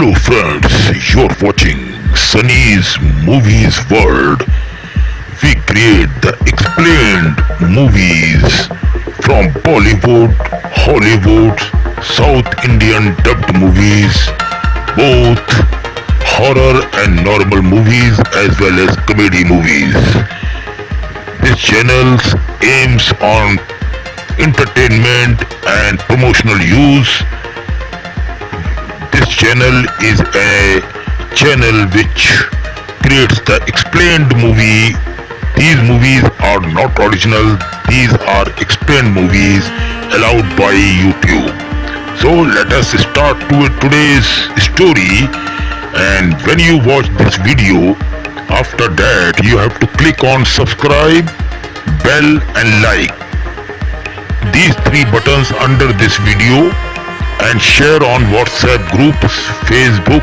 Hello friends, you're watching Sunny's Movies World. We create the explained movies from Bollywood, Hollywood, South Indian dubbed movies, both horror and normal movies as well as comedy movies. This channel aims on entertainment and promotional use. This channel is a channel which creates the explained movie. These movies are not original, these are explained movies allowed by YouTube. So let us start to today's story, and when you watch this video, after that you have to click on subscribe, bell and like. These three buttons under this video, and share on WhatsApp groups, Facebook,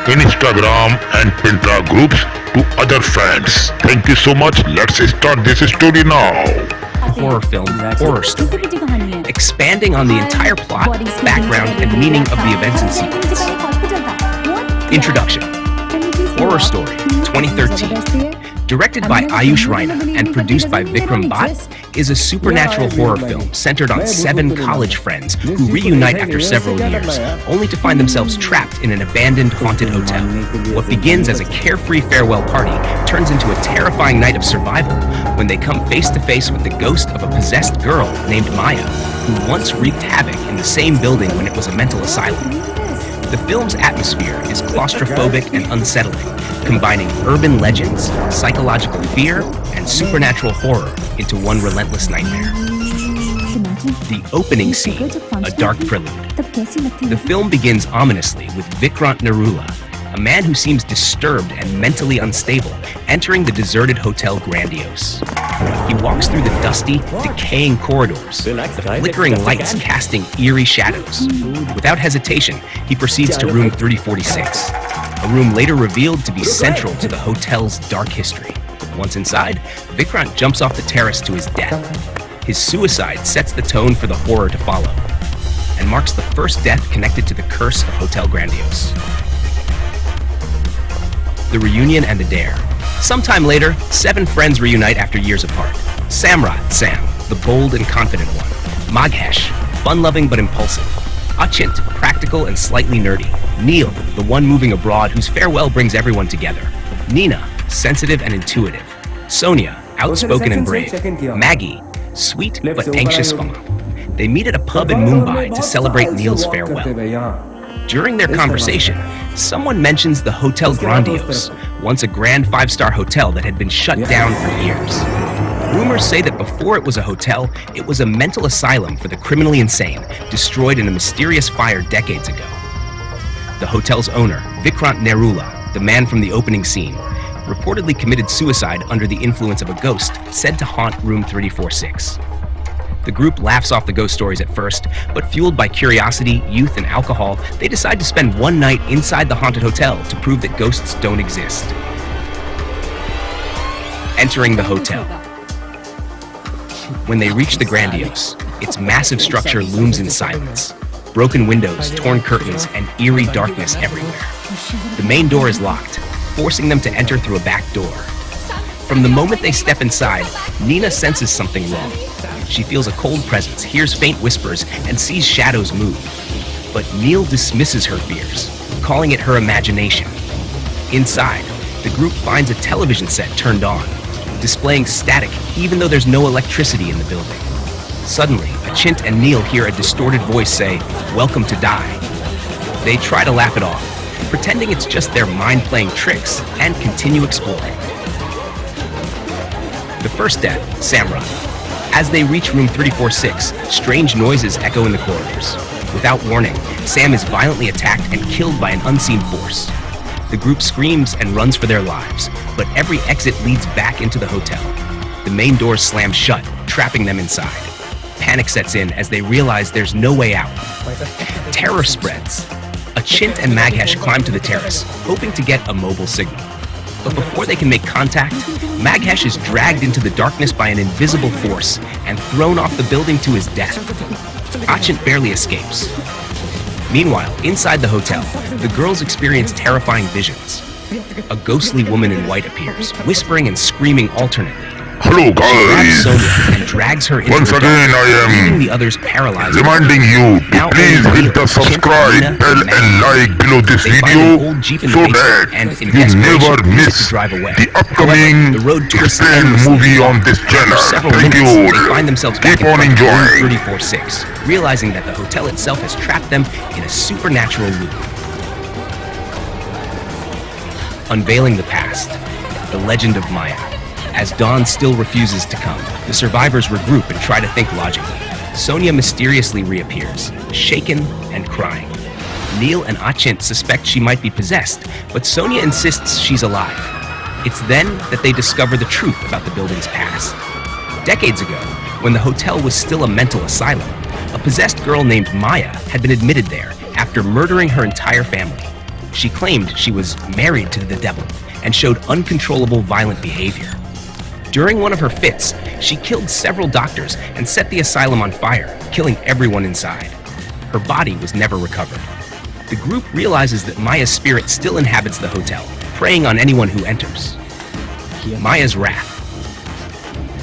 Instagram and Pinterest groups to other fans. Thank you so much. Let's start this story now. Horror film, horror story, expanding on the entire plot, background, and meaning of the events and sequence. Introduction. Horror Story, 2013. Directed by Ayush Raina and produced by Vikram Bhatt, is a supernatural horror film centered on 7 college friends who reunite after several years, only to find themselves trapped in an abandoned haunted hotel. What begins as a carefree farewell party turns into a terrifying night of survival when they come face to face with the ghost of a possessed girl named Maya, who once wreaked havoc in the same building when it was a mental asylum. The film's atmosphere is claustrophobic and unsettling, combining urban legends, psychological fear, and supernatural horror into one relentless nightmare. The opening scene, a dark prelude. The film begins ominously with Vikrant Narula, a man who seems disturbed and mentally unstable, entering the deserted Hotel Grandiose. He walks through the dusty, decaying corridors, flickering lights casting eerie shadows. Without hesitation, he proceeds to room 3046, a room later revealed to be central to the hotel's dark history. Once inside, Vikrant jumps off the terrace to his death. His suicide sets the tone for the horror to follow, and marks the first death connected to the curse of Hotel Grandiose. The reunion and the dare. Sometime later, 7 friends reunite after years apart. Samrat, Sam, the bold and confident one. Maghesh, fun-loving but impulsive. Achint, practical and slightly nerdy. Neil, the one moving abroad whose farewell brings everyone together. Nina, sensitive and intuitive. Sonia, outspoken and brave. Maggie, sweet but anxious fun. They meet at a pub in Mumbai to celebrate Neil's farewell. During their conversation, someone mentions the Hotel Grandiose, once a grand 5-star hotel that had been shut down for years. Rumors say that before it was a hotel, it was a mental asylum for the criminally insane, destroyed in a mysterious fire decades ago. The hotel's owner, Vikrant Narula, the man from the opening scene, reportedly committed suicide under the influence of a ghost said to haunt room 3046. The group laughs off the ghost stories at first, but fueled by curiosity, youth, and alcohol, they decide to spend one night inside the haunted hotel to prove that ghosts don't exist. Entering the hotel. When they reach the Grandiose, its massive structure looms in silence. Broken windows, torn curtains, and eerie darkness everywhere. The main door is locked, forcing them to enter through a back door. From the moment they step inside, Nina senses something wrong. She feels a cold presence, hears faint whispers, and sees shadows move. But Neil dismisses her fears, calling it her imagination. Inside, the group finds a television set turned on, displaying static even though there's no electricity in the building. Suddenly, Achint and Neil hear a distorted voice say, "Welcome to die." They try to laugh it off, pretending it's just their mind playing tricks, and continue exploring. The first death, Samrat. As they reach room 346, strange noises echo in the corridors. Without warning, Sam is violently attacked and killed by an unseen force. The group screams and runs for their lives, but every exit leads back into the hotel. The main doors slam shut, trapping them inside. Panic sets in as they realize there's no way out. Terror spreads. Achint and Maghesh climb to the terrace, hoping to get a mobile signal. But before they can make contact, Maghesh is dragged into the darkness by an invisible force and thrown off the building to his death. Achint barely escapes. Meanwhile, inside the hotel, the girls experience terrifying visions. A ghostly woman in white appears, whispering and screaming alternately. Hello Grabs guys, Sonia and drags her into once the again dark, I leaving am the others paralyzed. reminding you to Now please only hit the Neil, subscribe Nina, bell and and like below this They find video an old Jeep in the so basement that and in you desperation never use it miss to drive away. the upcoming However, the road twists explained endlessly. movie on this After channel. several Thank minutes, you. they find themselves back Keep in on front of enjoying. room 34-6, realizing that the hotel itself has trapped them in a supernatural loop. Unveiling the past, the legend of Maya. As dawn still refuses to come, the survivors regroup and try to think logically. Sonia mysteriously reappears, shaken and crying. Neil and Achint suspect she might be possessed, but Sonia insists she's alive. It's then that they discover the truth about the building's past. Decades ago, when the hotel was still a mental asylum, a possessed girl named Maya had been admitted there after murdering her entire family. She claimed she was married to the devil and showed uncontrollable violent behavior. During one of her fits, she killed several doctors and set the asylum on fire, killing everyone inside. Her body was never recovered. The group realizes that Maya's spirit still inhabits the hotel, preying on anyone who enters. Maya's wrath.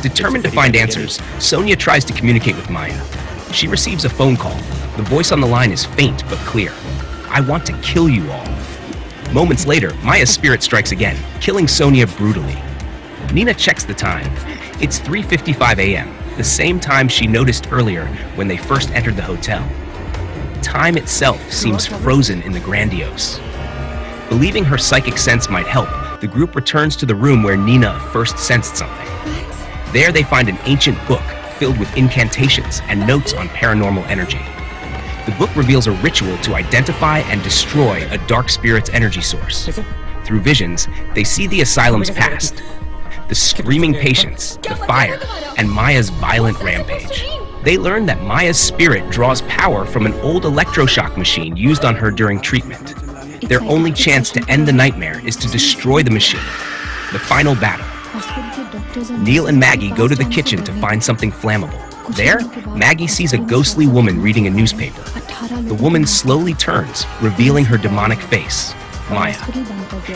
Determined to find answers, Sonia tries to communicate with Maya. She receives a phone call. The voice on the line is faint but clear. "I want to kill you all." Moments later, Maya's spirit strikes again, killing Sonia brutally. Nina checks the time. It's 3:55 a.m., the same time she noticed earlier when they first entered the hotel. Time itself seems frozen in the grandiose. Believing her psychic sense might help, the group returns to the room where Nina first sensed something. There they find an ancient book filled with incantations and notes on paranormal energy. The book reveals a ritual to identify and destroy a dark spirit's energy source. Through visions, they see the asylum's past, the screaming patients, the fire, and Maya's violent rampage. They learn that Maya's spirit draws power from an old electroshock machine used on her during treatment. Their only chance to end the nightmare is to destroy the machine. The final battle. Neil and Maggie go to the kitchen to find something flammable. There, Maggie sees a ghostly woman reading a newspaper. The woman slowly turns, revealing her demonic face, Maya.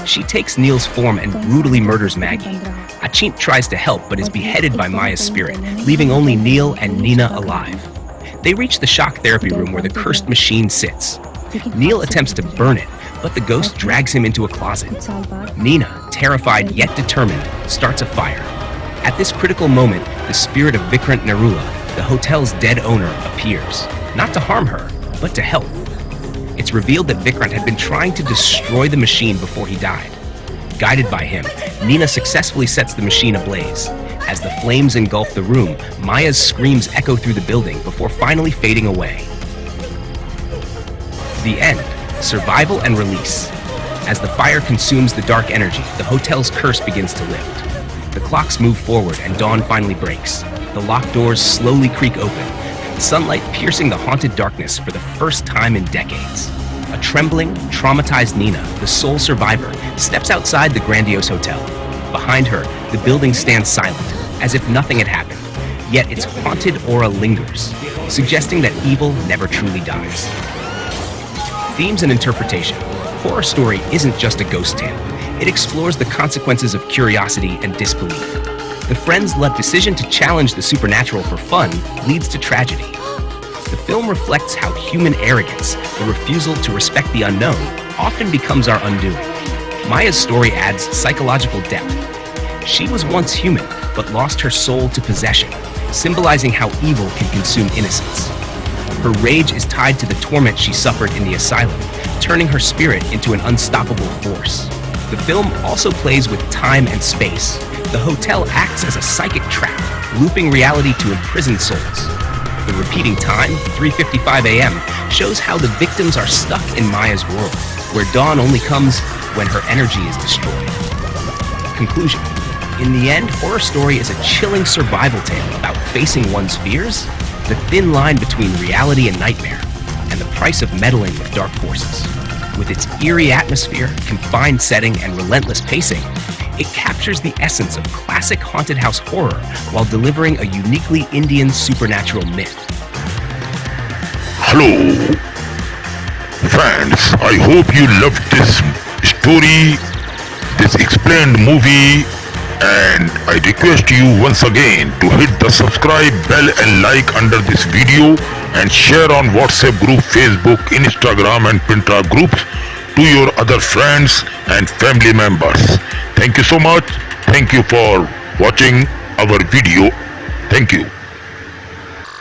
She takes Neil's form and brutally murders Maggie. Achint tries to help but is beheaded by Maya's spirit, leaving only Neil and Nina alive. They reach the shock therapy room where the cursed machine sits. Neil attempts to burn it, but the ghost drags him into a closet. Nina, terrified yet determined, starts a fire. At this critical moment, the spirit of Vikrant Narula, the hotel's dead owner, appears, not to harm her, but to help. It's revealed that Vikrant had been trying to destroy the machine before he died. Guided by him, Nina successfully sets the machine ablaze. As the flames engulf the room, Maya's screams echo through the building before finally fading away. The end. Survival and release. As the fire consumes the dark energy, the hotel's curse begins to lift. The clocks move forward and dawn finally breaks. The locked doors slowly creak open, sunlight piercing the haunted darkness for the first time in decades. A trembling, traumatized Nina, the sole survivor, steps outside the grandiose hotel. Behind her, the building stands silent, as if nothing had happened. Yet its haunted aura lingers, suggesting that evil never truly dies. Themes and interpretation. Horror Story isn't just a ghost tale. It explores the consequences of curiosity and disbelief. The friends-led decision to challenge the supernatural for fun leads to tragedy. The film reflects how human arrogance, the refusal to respect the unknown, often becomes our undoing. Maya's story adds psychological depth. She was once human, but lost her soul to possession, symbolizing how evil can consume innocence. Her rage is tied to the torment she suffered in the asylum, turning her spirit into an unstoppable force. The film also plays with time and space. The hotel acts as a psychic trap, looping reality to imprison souls. The repeating time, 3:55 a.m., shows how the victims are stuck in Maya's world, where dawn only comes when her energy is destroyed. Conclusion. In the end, Horror Story is a chilling survival tale about facing one's fears, the thin line between reality and nightmare, and the price of meddling with dark forces. With its eerie atmosphere, confined setting, and relentless pacing, it captures the essence of classic haunted house horror while delivering a uniquely Indian supernatural myth. Hello. Friends, I hope you loved this story, this explained movie, and I request you once again to hit the subscribe bell and like under this video and share on WhatsApp group, Facebook, Instagram and Pinterest groups to your other friends and family members. Thank you so much. Thank you for watching our video. Thank you.